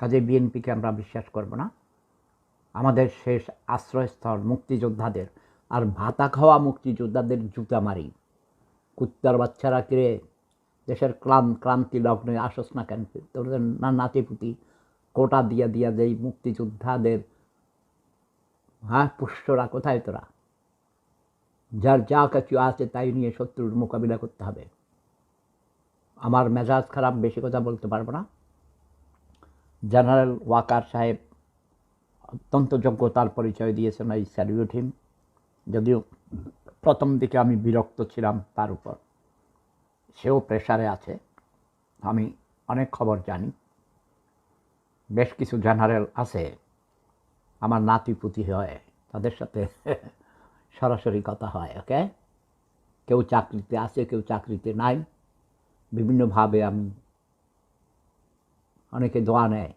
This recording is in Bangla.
কাজে বিএনপিকে আমরা বিশ্বাস করব না। আমাদের শেষ আশ্রয়স্থল মুক্তিযোদ্ধাদের, আর ভাতা খাওয়া মুক্তিযোদ্ধাদের জুতা মারি। কুত্তার বাচ্চারা কিরে, দেশের ক্রান্তি লগ্নে আসস না কেন? তোদের নাতিপুতি কোটা দিয়া দিয়া যেই মুক্তিযোদ্ধাদের, হ্যাঁ পুষ্টরা কোথায় তোরা? যার যা কিছু আছে তাই নিয়ে শত্রুর মোকাবিলা করতে হবে। আমার মেজাজ খারাপ, বেশি কথা বলতে পারবো না। জেনারেল ওয়াকার সাহেব অত্যন্ত যোগ্যতার পরিচয় দিয়েছেন, এই স্যালিউট হিম। যদিও প্রথম দিকে আমি বিরক্ত ছিলাম তার উপর, সেও প্রেশারে আছে, আমি অনেক খবর জানি। বেশ কিছু জেনারেল আছে আমার নাতিপুতি হয়, তাদের সাথে সরাসরি কথা হয়। ওকে, কেউ চাকরিতে আছে, কেউ চাকরিতে নাই, বিভিন্নভাবে আমি, অনেকে দোয়া নেয়।